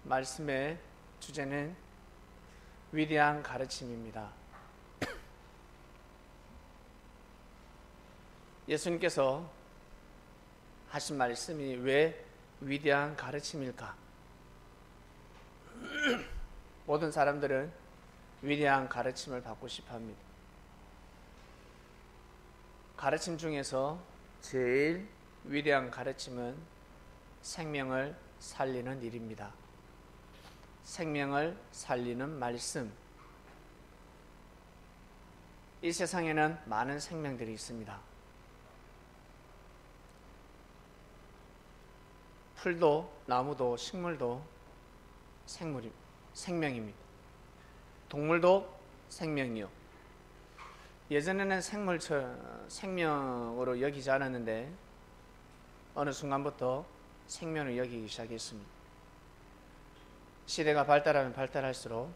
말씀의 주제는 위대한 가르침입니다. 예수님께서 하신 말씀이 왜 위대한 가르침일까? 모든 사람들은 위대한 가르침을 받고 싶어 합니다. 가르침 중에서 제일 위대한 가르침은 생명을 살리는 일입니다. 생명을 살리는 말씀. 이 세상에는 많은 생명들이 있습니다. 풀도, 나무도, 식물도 생명입니다. 동물도 생명이요. 예전에는 생명으로 여기지 않았는데 어느 순간부터 생명을 여기기 시작했습니다. 시대가 발달하면 발달할수록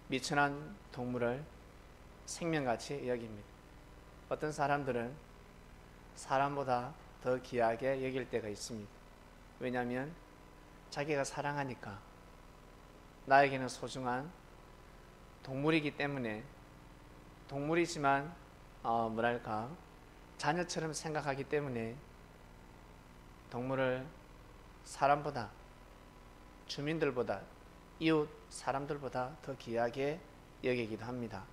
미천한 동물을 생명같이 여깁니다. 어떤 사람들은 사람보다 더 귀하게 여길 때가 있습니다. 왜냐하면 자기가 사랑하니까, 나에게는 소중한 동물이기 때문에, 동물이지만 자녀처럼 생각하기 때문에 동물을 사람보다, 주민들보다, 이웃 사람들보다 더 귀하게 여기기도 합니다.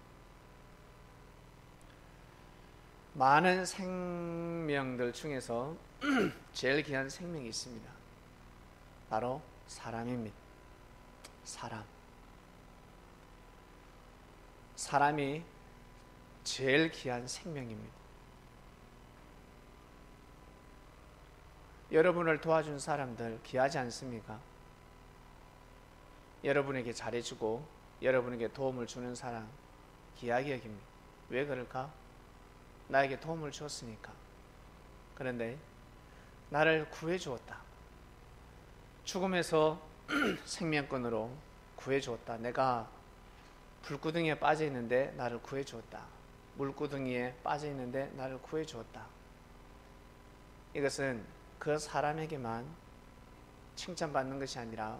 많은 생명들 중에서 제일 귀한 생명이 있습니다. 바로 사람입니다. 사람이 제일 귀한 생명입니다. 여러분을 도와준 사람들 귀하지 않습니까? 여러분에게 잘해주고 여러분에게 도움을 주는 사람 귀하게 여깁니다. 왜 그럴까? 나에게 도움을 주었으니까. 그런데 나를 구해주었다. 죽음에서 생명권으로 구해주었다. 내가 불구덩이에 빠져있는데 나를 구해주었다. 물구덩이에 빠져있는데 나를 구해주었다. 이것은 그 사람에게만 칭찬받는 것이 아니라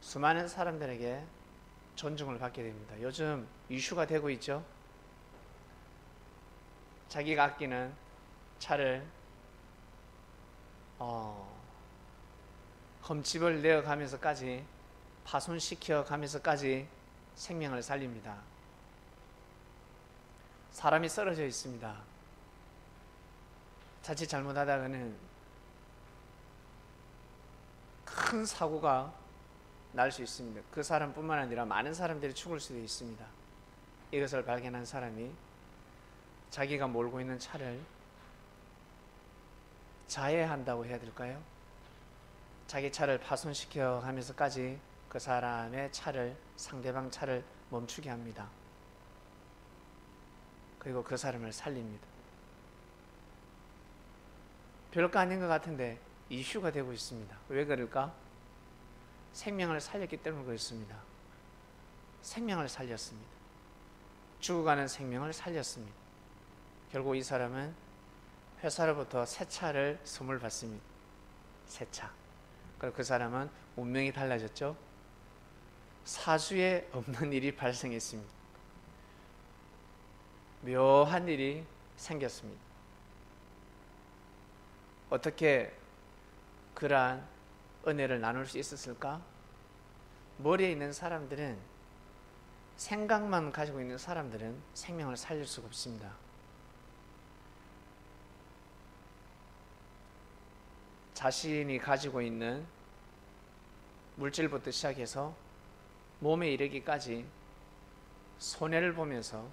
수많은 사람들에게 존중을 받게 됩니다. 요즘 이슈가 되고 있죠. 자기가 아끼는 차를 흠집을 내어가면서까지, 파손시켜 가면서까지 생명을 살립니다. 사람이 쓰러져 있습니다. 자칫 잘못하다가는 큰 사고가 날 수 있습니다. 그 사람뿐만 아니라 많은 사람들이 죽을 수도 있습니다. 이것을 발견한 사람이 자기가 몰고 있는 차를 자해한다고 해야 될까요? 자기 차를 파손시켜 가면서까지 그 사람의 차를, 상대방 차를 멈추게 합니다. 그리고 그 사람을 살립니다. 별거 아닌 것 같은데 이슈가 되고 있습니다. 왜 그럴까? 생명을 살렸기 때문에 그렇습니다. 생명을 살렸습니다. 죽어가는 생명을 살렸습니다. 결국 이 사람은 회사로부터 새 차를 선물 받습니다. 새 차. 그리고 그 사람은 운명이 달라졌죠. 사주에 없는 일이 발생했습니다. 묘한 일이 생겼습니다. 어떻게 그러한 은혜를 나눌 수 있었을까? 머리에 있는 사람들은, 생각만 가지고 있는 사람들은 생명을 살릴 수가 없습니다. 자신이 가지고 있는 물질부터 시작해서 몸에 이르기까지 손해를 보면서,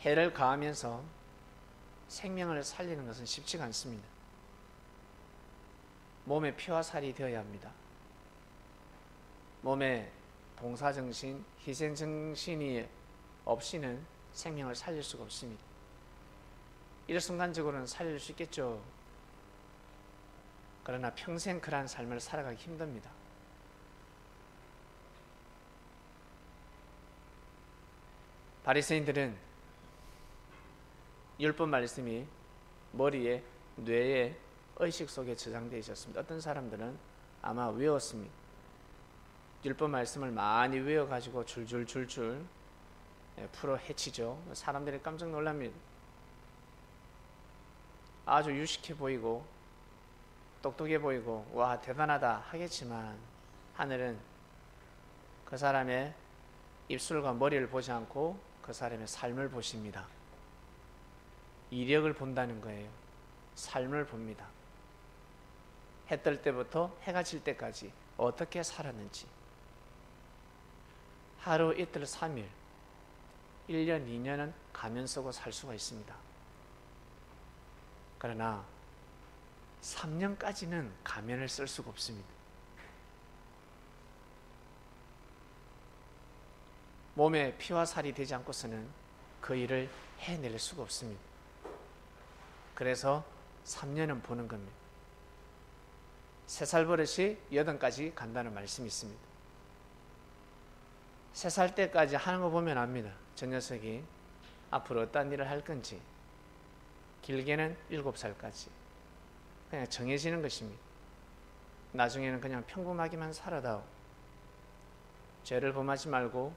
해를 가하면서 생명을 살리는 것은 쉽지가 않습니다. 몸에 피와 살이 되어야 합니다. 몸에 봉사정신, 희생정신이 없이는 생명을 살릴 수가 없습니다. 일순간적으로는 살릴 수 있겠죠. 그러나 평생 그러한 삶을 살아가기 힘듭니다. 바리새인들은 율법 말씀이 머리에, 뇌에 의식 속에 저장되어 있었습니다. 어떤 사람들은 아마 외웠습니다. 율법 말씀을 많이 외워가지고 줄줄줄줄 풀어 헤치죠. 사람들이 깜짝 놀랍니다. 아주 유식해 보이고 똑똑해 보이고 와 대단하다 하겠지만 하늘은 그 사람의 입술과 머리를 보지 않고 그 사람의 삶을 보십니다. 이력을 본다는 거예요. 삶을 봅니다. 해 뜰 때부터 해가 질 때까지 어떻게 살았는지, 하루 이틀 3일 1년 2년은 가면 쓰고 살 수가 있습니다. 그러나 3년까지는 가면을 쓸 수가 없습니다. 몸에 피와 살이 되지 않고서는 그 일을 해낼 수가 없습니다. 그래서 3년은 보는 겁니다. 3살 버릇이 8까지 간다는 말씀이 있습니다. 3살 때까지 하는 거 보면 압니다. 저 녀석이 앞으로 어떤 일을 할 건지. 길게는 7살까지 그냥 정해지는 것입니다. 나중에는 그냥 평범하게만 살아다오. 죄를 범하지 말고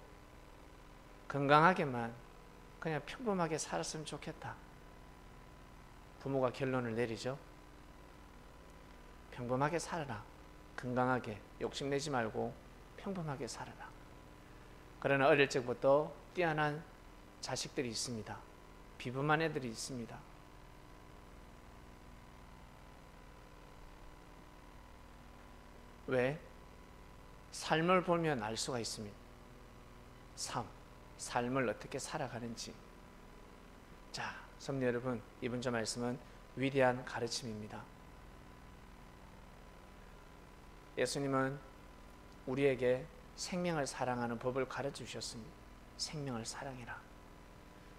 건강하게만 그냥 평범하게 살았으면 좋겠다. 부모가 결론을 내리죠. 평범하게 살아라. 건강하게 욕심내지 말고 평범하게 살아라. 그러나 어릴 적부터 뛰어난 자식들이 있습니다. 비범한 애들이 있습니다. 왜? 삶을 보면 알 수가 있습니다. 삶을 어떻게 살아가는지. 자, 성도 여러분, 이번 주 말씀은 위대한 가르침입니다. 예수님은 우리에게 생명을 사랑하는 법을 가르쳐 주셨습니다. 생명을 사랑해라.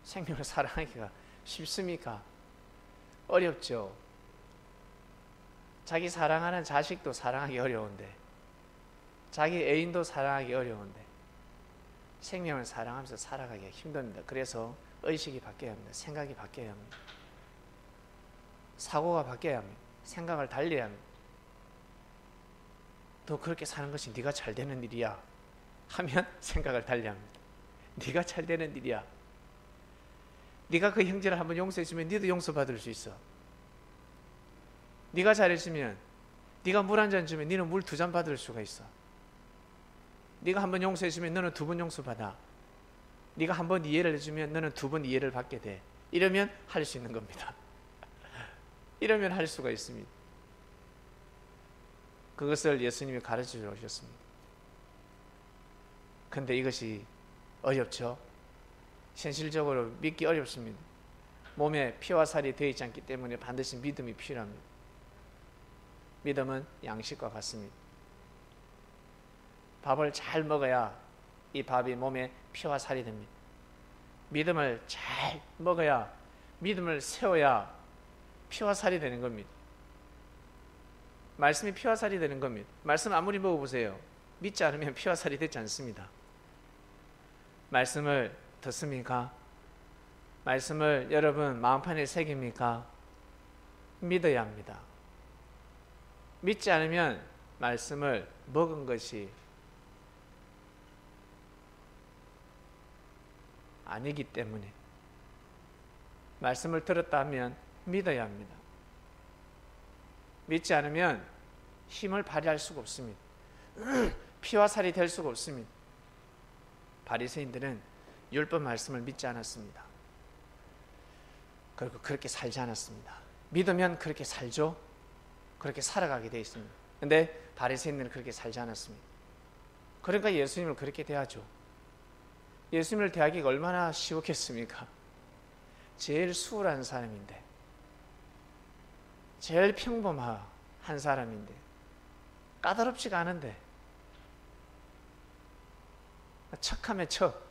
생명을 사랑하기가 쉽습니까? 어렵죠. 자기 사랑하는 자식도 사랑하기 어려운데, 자기 애인도 사랑하기 어려운데, 생명을 사랑하면서 살아가기가 힘듭니다. 그래서 의식이 바뀌어야 합니다. 생각이 바뀌어야 합니다. 사고가 바뀌어야 합니다. 생각을 달리해야 합니다. 너 그렇게 사는 것이 네가 잘 되는 일이야 하면 생각을 달리해야 합니다. 네가 잘 되는 일이야. 네가 그 형제를 한번 용서해주면 네도 용서받을 수 있어. 네가 잘해주면, 네가 물 한 잔 주면 네는 물 2잔 받을 수가 있어. 네가 한번 용서해주면 너는 2번 용서받아. 네가 한번 이해를 해주면 너는 2번 이해를 받게 돼. 이러면 할 수 있는 겁니다. 이러면 할 수가 있습니다. 그것을 예수님이 가르쳐 주셨습니다. 근데 이것이 어렵죠. 현실적으로 믿기 어렵습니다. 몸에 피와 살이 되어 있지 않기 때문에 반드시 믿음이 필요합니다. 믿음은 양식과 같습니다. 밥을 잘 먹어야 이 밥이 몸에 피와 살이 됩니다. 믿음을 잘 먹어야, 믿음을 세워야 피와 살이 되는 겁니다. 말씀이 피와 살이 되는 겁니다. 말씀 아무리 먹어보세요. 믿지 않으면 피와 살이 되지 않습니다. 말씀을 듣습니까? 말씀을 여러분 마음판에 새깁니까? 믿어야 합니다. 믿지 않으면 말씀을 먹은 것이 아니기 때문에, 말씀을 들었다 하면 믿어야 합니다. 믿지 않으면 힘을 발휘할 수가 없습니다. 피와 살이 될 수가 없습니다. 바리새인들은 율법 말씀을 믿지 않았습니다. 그리고 그렇게 살지 않았습니다. 믿으면 그렇게 살죠. 그렇게 살아가게 되어 있습니다. 그런데 바리새인들은 그렇게 살지 않았습니다. 그러니까 예수님을 그렇게 대하죠. 예수님을 대하기가 얼마나 쉬웠겠습니까? 제일 수월한 사람인데, 제일 평범한 사람인데, 까다롭지가 않은데, 척하면 척.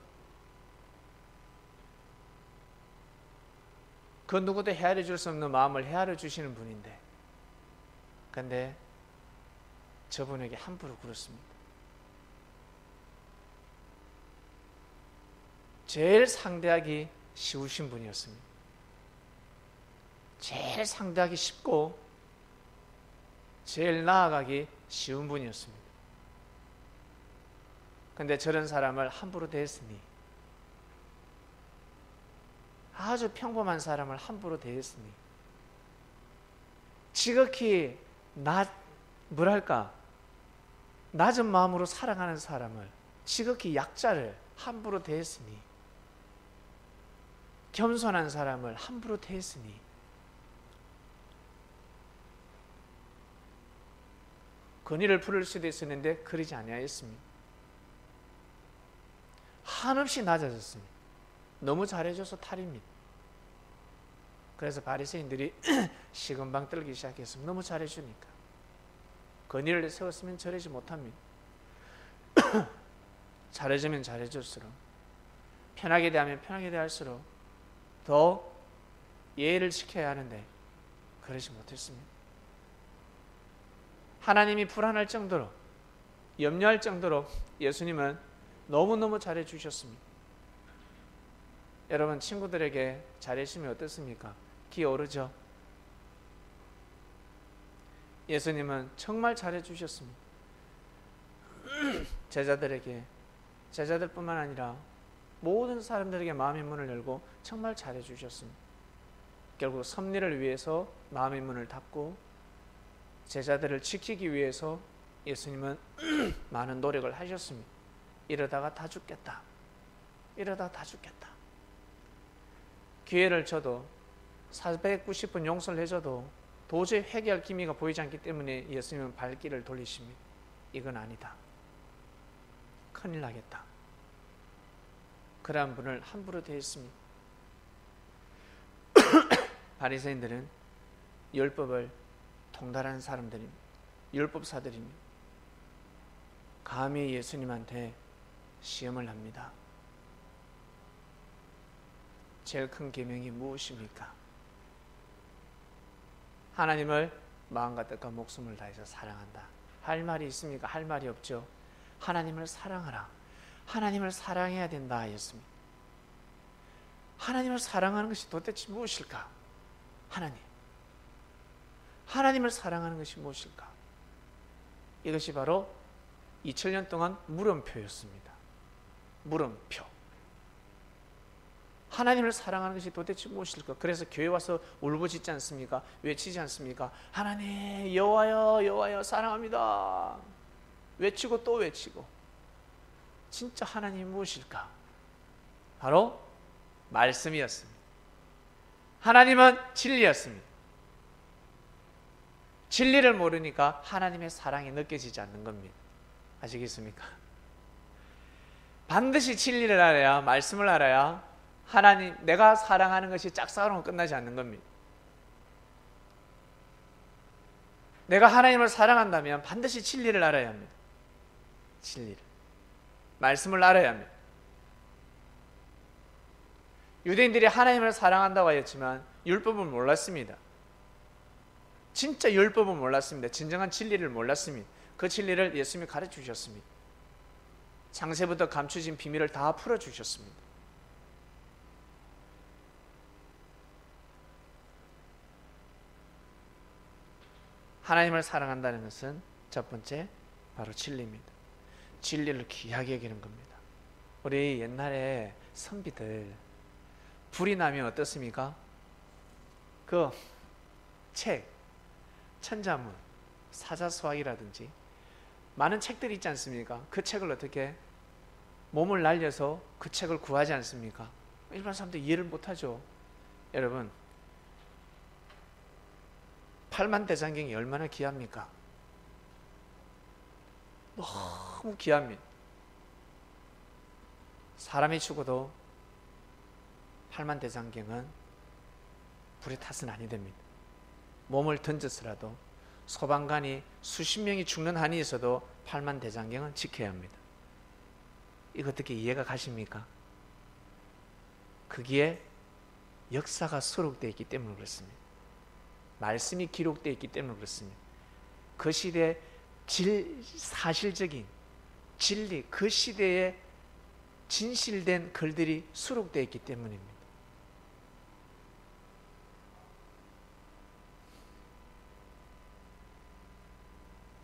그 누구도 헤아려 줄 수 없는 마음을 헤아려 주시는 분인데, 근데 저분에게 함부로 굴었습니다. 제일 상대하기 쉬우신 분이었습니다. 제일 상대하기 쉽고 제일 나아가기 쉬운 분이었습니다. 근데 저런 사람을 함부로 대했으니, 아주 평범한 사람을 함부로 대했으니, 지극히 낮은 마음으로 살아가는 사람을, 지극히 약자를 함부로 대했으니, 겸손한 사람을 함부로 대했으니, 건의를 부를 수도 있었는데 그러지 아니하였습니다. 한없이 낮아졌습니다. 너무 잘해줘서 탈입니다. 그래서 바리새인들이 시건방 떨기 시작했습니다. 너무 잘해주니까. 건의를 세웠으면 저러지 못합니다. 잘해주면 잘해줄수록, 편하게 대하면 편하게 대할수록 더 예의를 지켜야 하는데 그러지 못했습니다. 하나님이 불안할 정도로, 염려할 정도로 예수님은 너무너무 잘해주셨습니다. 여러분, 친구들에게 잘해주시면 어떻습니까? 기어오르죠? 예수님은 정말 잘해주셨습니다. 제자들뿐만 아니라 모든 사람들에게 마음의 문을 열고 정말 잘해주셨습니다. 결국 섭리를 위해서 마음의 문을 닫고 제자들을 지키기 위해서 예수님은 많은 노력을 하셨습니다. 이러다가 다 죽겠다. 기회를 줘도 490분 용서를 해줘도 도저히 회개할 기미가 보이지 않기 때문에 예수님은 발길을 돌리십니다. 이건 아니다. 큰일 나겠다. 그러한 분을 함부로 대했습니다. 바리새인들은 율법을 통달하는 사람들입니다. 율법사들입니다. 감히 예수님한테 시험을 합니다. 제일 큰 계명이 무엇입니까? 하나님을 마음과 뜻과 목숨을 다해서 사랑한다. 할 말이 있습니까? 할 말이 없죠. 하나님을 사랑하라. 하나님을 사랑해야 된다 하였습니다. 하나님을 사랑하는 것이 도대체 무엇일까? 하나님을 사랑하는 것이 무엇일까? 이것이 바로 2000년 동안 물음표였습니다. 물음표. 하나님을 사랑하는 것이 도대체 무엇일까? 그래서 교회 와서 울부짖지 않습니까? 외치지 않습니까? 하나님, 여호와여, 여호와여, 사랑합니다. 외치고 또 외치고. 진짜 하나님이 무엇일까? 바로 말씀이었습니다. 하나님은 진리였습니다. 진리를 모르니까 하나님의 사랑이 느껴지지 않는 겁니다. 아시겠습니까? 반드시 진리를 알아야, 말씀을 알아야 하나님, 내가 사랑하는 것이 짝사랑으로 끝나지 않는 겁니다. 내가 하나님을 사랑한다면 반드시 진리를 알아야 합니다. 진리를. 말씀을 알아야 합니다. 유대인들이 하나님을 사랑한다고 하였지만 율법을 몰랐습니다. 진짜 율법은 몰랐습니다. 진정한 진리를 몰랐습니다. 그 진리를 예수님이 가르쳐 주셨습니다. 창세부터 감추진 비밀을 다 풀어주셨습니다. 하나님을 사랑한다는 것은 첫 번째 바로 진리입니다. 진리를 귀하게 여기는 겁니다. 우리 옛날에 선비들 불이 나면 어떻습니까? 그 책, 천자문, 사자수학이라든지 많은 책들이 있지 않습니까? 그 책을 어떻게 몸을 날려서 그 책을 구하지 않습니까? 일반 사람들 이해를 못하죠. 여러분, 팔만대장경이 얼마나 귀합니까? 너무 귀합니다. 사람이 죽어도 팔만대장경은 불에 타서는 아니 됩니다. 몸을 던져서라도 소방관이 수십 명이 죽는 한이 있어도 팔만대장경은 지켜야 합니다. 이거 어떻게 이해가 가십니까? 거기에 역사가 수록되어 있기 때문에 그렇습니다. 말씀이 기록되어 있기 때문에 그렇습니다. 그 시대의 사실적인 진리, 그 시대에 진실된 글들이 수록되어 있기 때문입니다.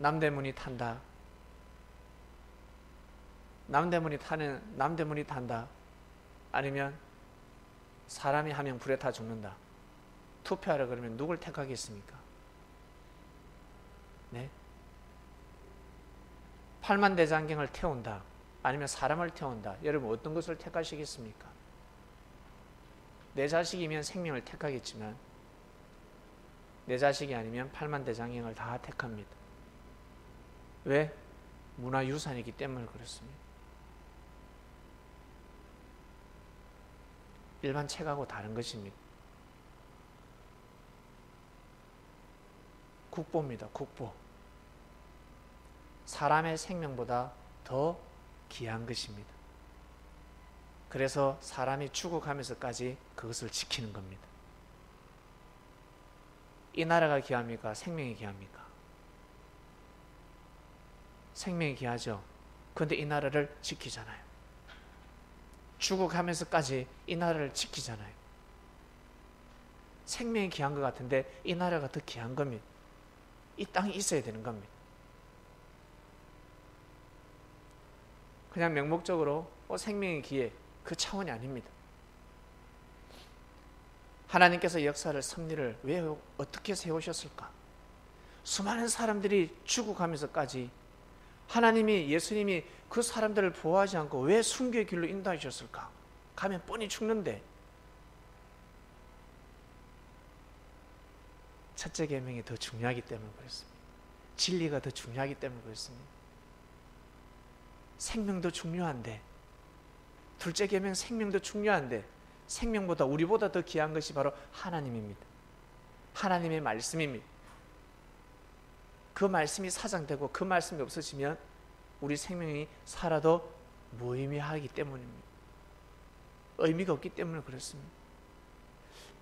남대문이 탄다. 남대문이 탄다. 아니면 사람이 한 명 불에 타 죽는다. 투표하라 그러면 누굴 택하겠습니까? 네? 팔만대장경을 태운다. 아니면 사람을 태운다. 여러분 어떤 것을 택하시겠습니까? 내 자식이면 생명을 택하겠지만 내 자식이 아니면 팔만대장경을 다 택합니다. 왜? 문화유산이기 때문에 그렇습니다. 일반 책하고 다른 것입니다. 국보입니다. 국보. 사람의 생명보다 더 귀한 것입니다. 그래서 사람이 죽어가면서까지 그것을 지키는 겁니다. 이 나라가 귀합니까? 생명이 귀합니까? 생명이 귀하죠. 그런데 이 나라를 지키잖아요. 죽어가면서까지 이 나라를 지키잖아요. 생명이 귀한 것 같은데 이 나라가 더 귀한 겁니다. 이 땅이 있어야 되는 겁니다. 그냥 명목적으로 생명이 귀해 그 차원이 아닙니다. 하나님께서 역사를 섭리를 왜 어떻게 세우셨을까? 수많은 사람들이 죽어가면서까지 하나님이 예수님이 그 사람들을 보호하지 않고 왜 순교의 길로 인도하셨을까? 가면 뻔히 죽는데 첫째 계명이 더 중요하기 때문에 그렇습니다. 진리가 더 중요하기 때문에 그렇습니다. 생명도 중요한데 둘째 계명 생명도 중요한데 생명보다 우리보다 더 귀한 것이 바로 하나님입니다. 하나님의 말씀입니다. 그 말씀이 사장되고 그 말씀이 없어지면 우리 생명이 살아도 무의미하기 때문입니다. 의미가 없기 때문에 그렇습니다.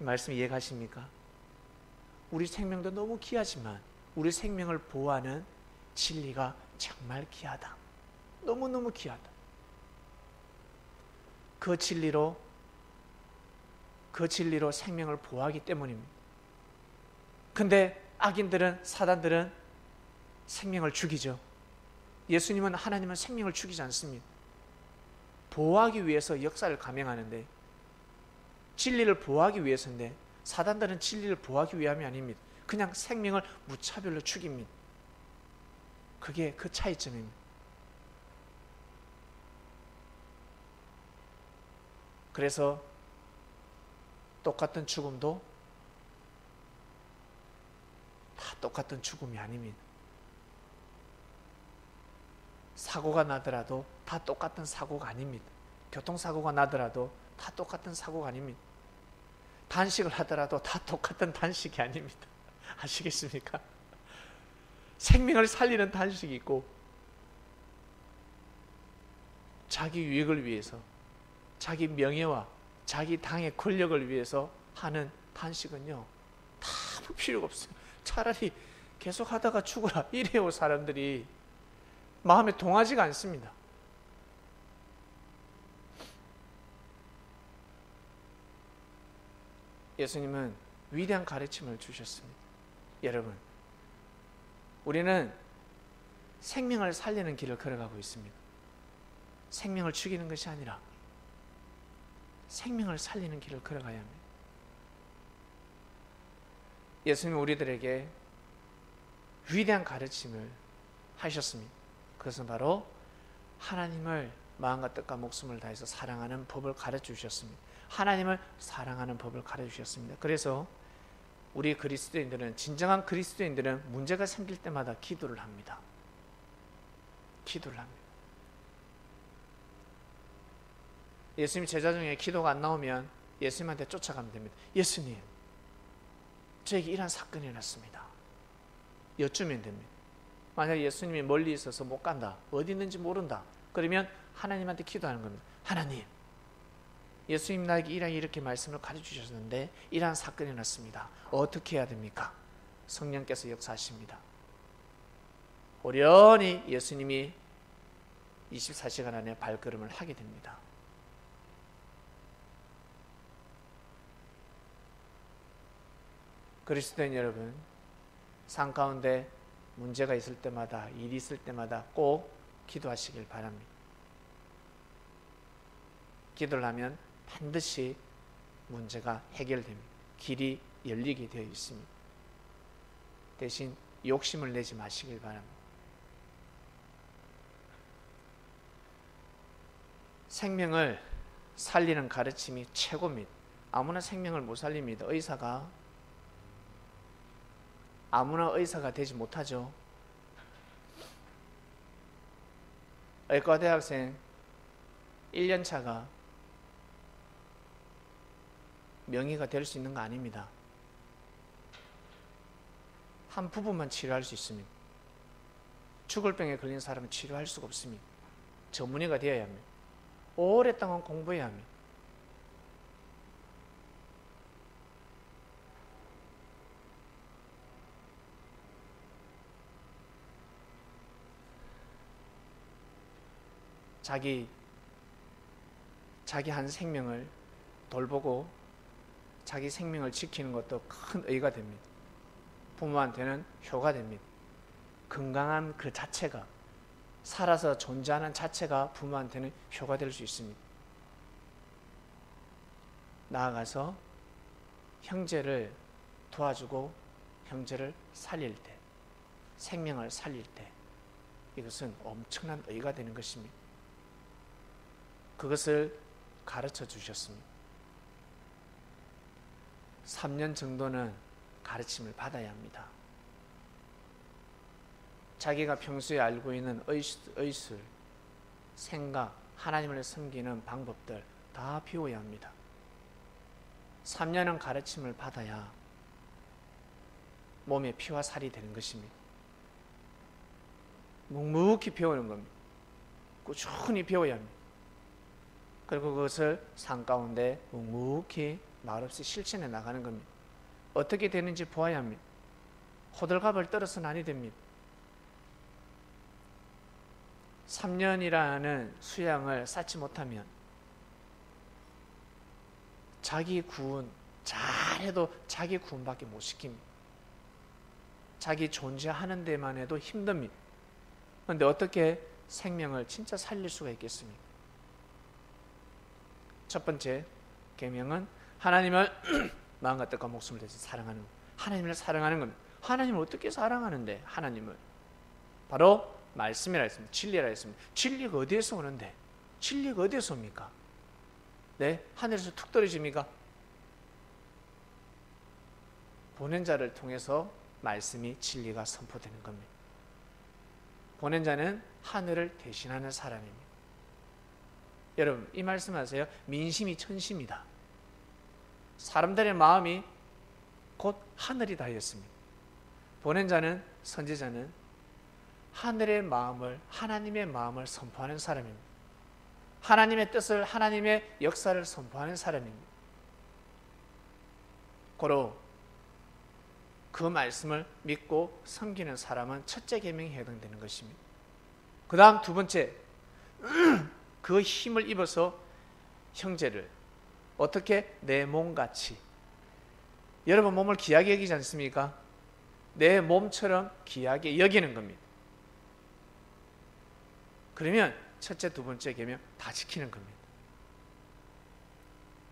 이 말씀 이해가십니까? 우리 생명도 너무 귀하지만 우리 생명을 보호하는 진리가 정말 귀하다. 너무너무 귀하다. 그 진리로 생명을 보호하기 때문입니다. 근데 악인들은, 사단들은 생명을 죽이죠. 예수님은, 하나님은 생명을 죽이지 않습니다. 보호하기 위해서 역사를 감행하는데, 진리를 보호하기 위해서인데, 사단들은 진리를 보호하기 위함이 아닙니다. 그냥 생명을 무차별로 죽입니다. 그게 그 차이점입니다. 그래서 똑같은 죽음도 다 똑같은 죽음이 아닙니다. 사고가 나더라도 다 똑같은 사고가 아닙니다. 교통사고가 나더라도 다 똑같은 사고가 아닙니다. 단식을 하더라도 다 똑같은 단식이 아닙니다. 아시겠습니까? 생명을 살리는 단식이 있고 자기 유익을 위해서, 자기 명예와 자기 당의 권력을 위해서 하는 단식은요 다 필요가 없어요. 차라리 계속 하다가 죽어라 이래요. 사람들이 마음에 동하지가 않습니다. 예수님은 위대한 가르침을 주셨습니다. 여러분, 우리는 생명을 살리는 길을 걸어가고 있습니다. 생명을 죽이는 것이 아니라 생명을 살리는 길을 걸어가야 합니다. 예수님은 우리들에게 위대한 가르침을 하셨습니다. 그것은 바로 하나님을 마음과 뜻과 목숨을 다해서 사랑하는 법을 가르쳐 주셨습니다. 하나님을 사랑하는 법을 가르쳐 주셨습니다. 그래서 우리 그리스도인들은, 진정한 그리스도인들은 문제가 생길 때마다 기도를 합니다. 기도를 합니다. 예수님 제자 중에 기도가 안 나오면 예수님한테 쫓아가면 됩니다. 예수님, 저에게 이런 사건이 일어났습니다. 여쭈면 됩니다. 만약 예수님이 멀리 있어서 못 간다, 어디 있는지 모른다, 그러면 하나님한테 기도하는 겁니다. 하나님, 예수님 나에게 이렇게 말씀을 가르쳐 주셨는데 이러한 사건이 났습니다. 어떻게 해야 됩니까? 성령께서 역사하십니다. 호련히 예수님이 24시간 안에 발걸음을 하게 됩니다. 그리스도인 여러분, 삶 가운데 문제가 있을 때마다, 일이 있을 때마다 꼭 기도하시길 바랍니다. 기도를 하면 반드시 문제가 해결됩니다. 길이 열리게 되어 있습니다. 대신 욕심을 내지 마시길 바랍니다. 생명을 살리는 가르침이 최고입니다. 아무나 생명을 못 살립니다. 아무나 의사가 되지 못하죠. 의과대학생 1년차가 명의가 될 수 있는 거 아닙니다. 한 부분만 치료할 수 있습니다. 죽을 병에 걸린 사람은 치료할 수가 없습니다. 전문의가 되어야 합니다. 오랫동안 공부해야 합니다. 자기 한 생명을 돌보고 자기 생명을 지키는 것도 큰 의의가 됩니다. 부모한테는 효가 됩니다. 건강한 그 자체가, 살아서 존재하는 자체가 부모한테는 효가 될 수 있습니다. 나아가서 형제를 도와주고 형제를 살릴 때, 생명을 살릴 때 이것은 엄청난 의의가 되는 것입니다. 그것을 가르쳐 주셨습니다. 3년 정도는 가르침을 받아야 합니다. 자기가 평소에 알고 있는 의술, 생각, 하나님을 섬기는 방법들 다 배워야 합니다. 3년은 가르침을 받아야 몸에 피와 살이 되는 것입니다. 묵묵히 배우는 겁니다. 꾸준히 배워야 합니다. 그리고 그것을 삶 가운데 묵묵히 말없이 실천해 나가는 겁니다. 어떻게 되는지 보아야 합니다. 호들갑을 떨어서는 아니 됩니다. 3년이라는 수양을 쌓지 못하면 자기 구원, 잘해도 자기 구원밖에 못 시킵니다. 자기 존재하는 데만 해도 힘듭니다. 그런데 어떻게 생명을 진짜 살릴 수가 있겠습니까? 첫 번째 계명은 하나님을 마음과 뜻과 목숨을 다해서 사랑하는 것. 하나님을 사랑하는 겁니다. 하나님을 어떻게 사랑하는데? 하나님을 바로 말씀이라 했습니다. 진리라 했습니다. 진리가 어디에서 오는데? 진리가 어디에서 옵니까? 네? 하늘에서 툭 떨어집니까? 보낸 자를 통해서 말씀이 진리가 선포되는 겁니다. 보낸 자는 하늘을 대신하는 사람입니다. 여러분, 이 말씀하세요. 민심이 천시입니다. 사람들의 마음이 곧 하늘이다 하였습니다. 보낸 자는, 선지자는 하늘의 마음을, 하나님의 마음을 선포하는 사람입니다. 하나님의 뜻을, 하나님의 역사를 선포하는 사람입니다. 고로 그 말씀을 믿고 섬기는 사람은 첫째 계명에 해당되는 것입니다. 그 다음 두 번째, 그 힘을 입어서 형제를 어떻게? 내 몸같이. 여러분 몸을 귀하게 여기지 않습니까? 내 몸처럼 귀하게 여기는 겁니다. 그러면 첫째, 두 번째 계명 다 지키는 겁니다.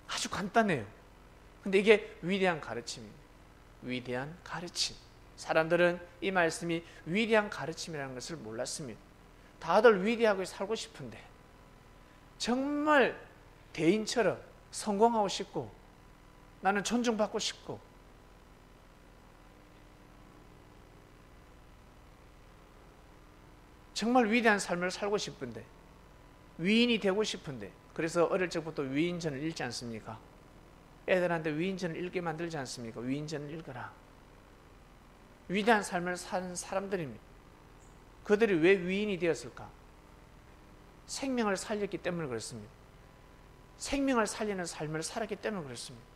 아주 간단해요. 근데 이게 위대한 가르침입니다. 위대한 가르침. 사람들은 이 말씀이 위대한 가르침이라는 것을 몰랐습니다. 다들 위대하게 살고 싶은데, 정말 대인처럼 성공하고 싶고, 나는 존중받고 싶고, 정말 위대한 삶을 살고 싶은데, 위인이 되고 싶은데, 그래서 어릴 적부터 위인전을 읽지 않습니까? 애들한테 위인전을 읽게 만들지 않습니까? 위인전을 읽어라. 위대한 삶을 사는 사람들입니다. 그들이 왜 위인이 되었을까? 생명을 살렸기 때문에 그렇습니다. 생명을 살리는 삶을 살았기 때문에 그렇습니다.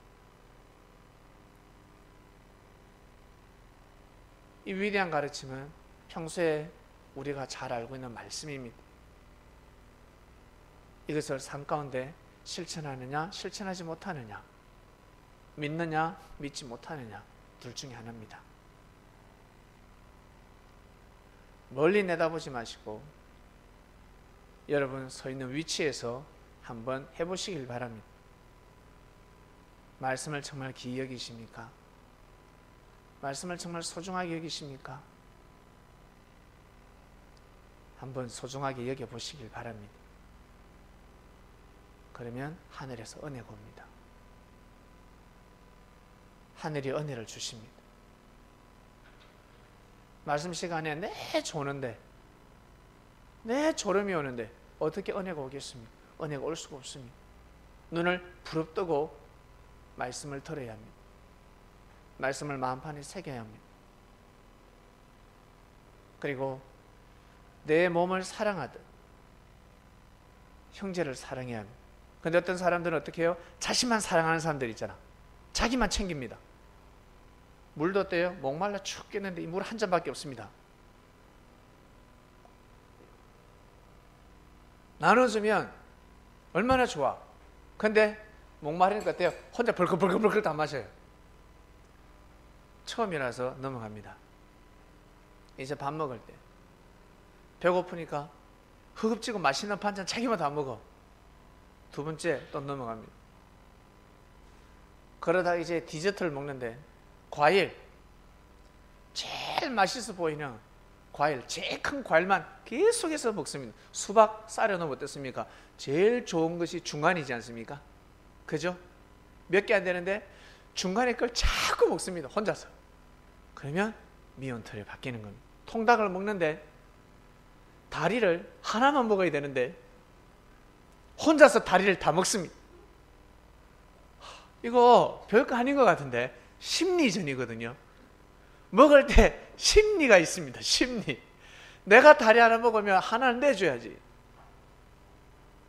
이 위대한 가르침은 평소에 우리가 잘 알고 있는 말씀입니다. 이것을 삶 가운데 실천하느냐, 실천하지 못하느냐, 믿느냐, 믿지 못하느냐, 둘 중에 하나입니다. 멀리 내다보지 마시고 여러분 서 있는 위치에서 한번 해보시길 바랍니다. 말씀을 정말 귀히 여기십니까? 말씀을 정말 소중하게 여기십니까? 한번 소중하게 여겨보시길 바랍니다. 그러면 하늘에서 은혜가 옵니다. 하늘이 은혜를 주십니다. 말씀 시간에 내 조는데, 내 졸음이 오는데 어떻게 은혜가 오겠습니까? 은혜가 올 수가 없습니다. 눈을 부릅뜨고 말씀을 들어야 합니다. 말씀을 마음판에 새겨야 합니다. 그리고 내 몸을 사랑하듯 형제를 사랑해야 합니다. 근데 어떤 사람들은 어떻게 해요? 자신만 사랑하는 사람들 있잖아. 자기만 챙깁니다. 물도 어때요? 목말라 죽겠는데 이 물 한 잔밖에 없습니다. 나눠주면 얼마나 좋아. 근데 목마르니까 어때요? 혼자 벌컥벌컥벌컥 다 마셔요. 처음이라서 넘어갑니다. 이제 밥 먹을 때 배고프니까 허겁지겁 맛있는 반찬 자기만 다 먹어. 두 번째 또 넘어갑니다. 그러다 이제 디저트를 먹는데 과일, 제일 맛있어 보이는 과일, 제일 큰 과일만 계속해서 먹습니다. 수박 쌀여놓으면 어떻습니까? 제일 좋은 것이 중간이지 않습니까? 그죠? 몇 개 안 되는데 중간에 걸 자꾸 먹습니다. 혼자서. 그러면 미온털이 바뀌는 겁니다. 통닭을 먹는데 다리를 하나만 먹어야 되는데 혼자서 다리를 다 먹습니다. 이거 별거 아닌 것 같은데 심리전이거든요. 먹을 때 심리가 있습니다. 심리. 내가 다리 하나 먹으면 하나는 내줘야지.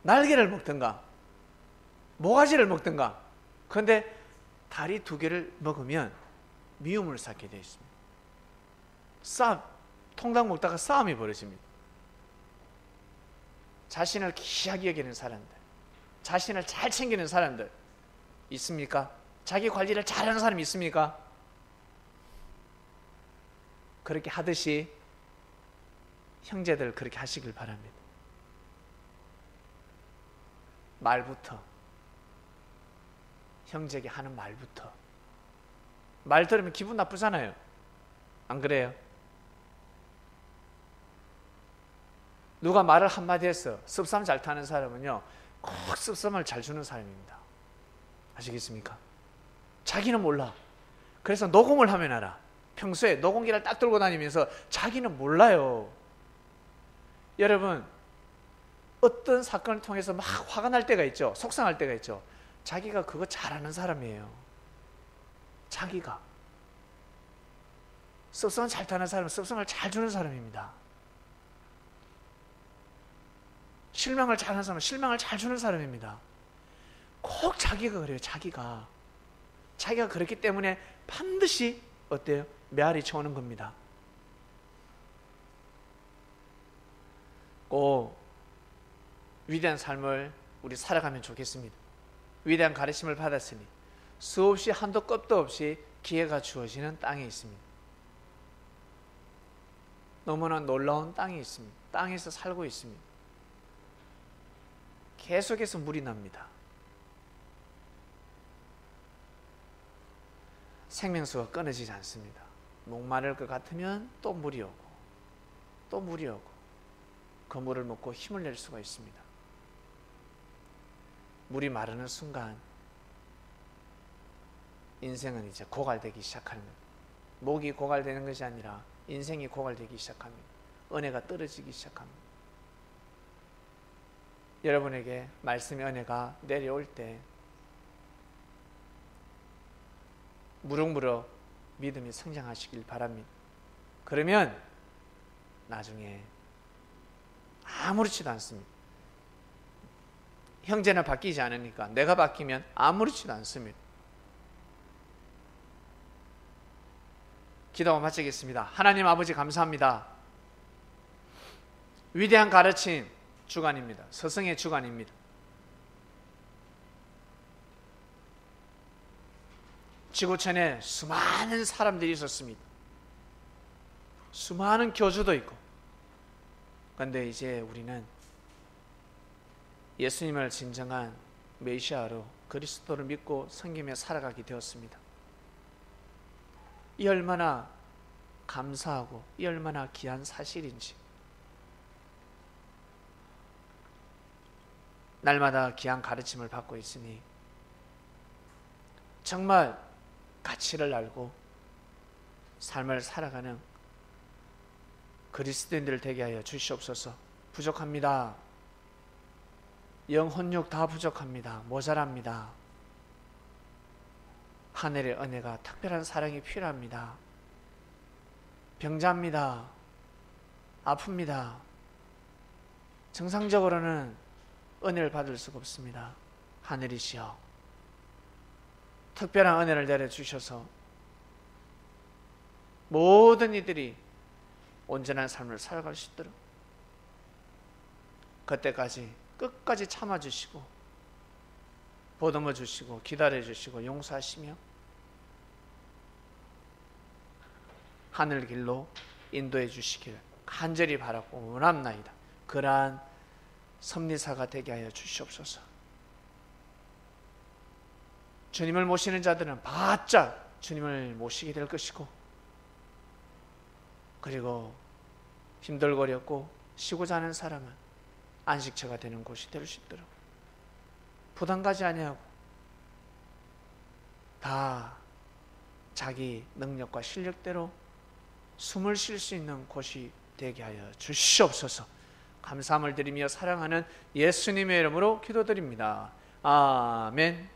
날개를 먹든가 모가지를 먹든가. 그런데 다리 두 개를 먹으면 미움을 쌓게 되어 있습니다. 통닭 먹다가 싸움이 벌어집니다. 자신을 귀하게 여기는 사람들, 자신을 잘 챙기는 사람들 있습니까? 자기 관리를 잘하는 사람이 있습니까? 그렇게 하듯이 형제들 그렇게 하시길 바랍니다. 말부터, 형제에게 하는 말부터. 말 들으면 기분 나쁘잖아요. 안 그래요? 누가 말을 한마디 했어. 습삼 잘 타는 사람은요 꼭 습삼을 잘 주는 사람입니다. 아시겠습니까? 자기는 몰라. 그래서 노공을 하면 알아. 평소에 노공기를 딱 들고 다니면서 자기는 몰라요. 여러분 어떤 사건을 통해서 막 화가 날 때가 있죠. 속상할 때가 있죠. 자기가 그거 잘하는 사람이에요. 자기가. 습성을 잘 타는 사람은 습성을 잘 주는 사람입니다. 실망을 잘하는 사람은 실망을 잘 주는 사람입니다. 꼭 자기가 그래요. 자기가 그렇기 때문에 반드시 어때요? 메아리 쳐오는 겁니다. 꼭 위대한 삶을 우리 살아가면 좋겠습니다. 위대한 가르침을 받았으니 수없이 한도 끝도 없이 기회가 주어지는 땅에 있습니다. 너무나 놀라운 땅이 있습니다. 땅에서 살고 있습니다. 계속해서 물이 납니다. 생명수가 끊어지지 않습니다. 목마를 것 같으면 또 물이 오고 또 물이 오고 그 물을 먹고 힘을 낼 수가 있습니다. 물이 마르는 순간 인생은 이제 고갈되기 시작하는 겁니다. 목이 고갈되는 것이 아니라 인생이 고갈되기 시작합니다. 은혜가 떨어지기 시작합니다. 여러분에게 말씀의 은혜가 내려올 때 무럭무럭 믿음이 성장하시길 바랍니다. 그러면 나중에 아무렇지도 않습니다. 형제는 바뀌지 않으니까 내가 바뀌면 아무렇지도 않습니다. 기도 마치겠습니다. 하나님 아버지 감사합니다. 위대한 가르침 주간입니다. 서성의 주간입니다. 지구촌에 수많은 사람들이 있었습니다. 수많은 교주도 있고 그런데 이제 우리는 예수님을 진정한 메시아로 그리스도를 믿고 섬기며 살아가게 되었습니다. 이 얼마나 감사하고 이 얼마나 귀한 사실인지, 날마다 귀한 가르침을 받고 있으니 정말 가치를 알고 삶을 살아가는 그리스도인들 되게 하여 주시옵소서. 부족합니다. 영혼육 다 부족합니다. 모자랍니다. 하늘의 은혜가 특별한 사랑이 필요합니다. 병자입니다. 아픕니다. 정상적으로는 은혜를 받을 수가 없습니다. 하늘이시여, 특별한 은혜를 내려주셔서 모든 이들이 온전한 삶을 살아갈 수 있도록 그때까지 끝까지 참아주시고 보듬어 주시고 기다려 주시고 용서하시며 하늘 길로 인도해 주시길 간절히 바라고 원합나이다. 그러한 섭리사가 되게 하여 주시옵소서. 주님을 모시는 자들은 바짝 주님을 모시게 될 것이고, 그리고 힘들거렸고 쉬고자 하는 사람은 안식처가 되는 곳이 될 수 있도록 부담 가지 아니하고 다 자기 능력과 실력대로 숨을 쉴 수 있는 곳이 되게 하여 주시옵소서. 감사함을 드리며 사랑하는 예수님의 이름으로 기도드립니다. 아멘.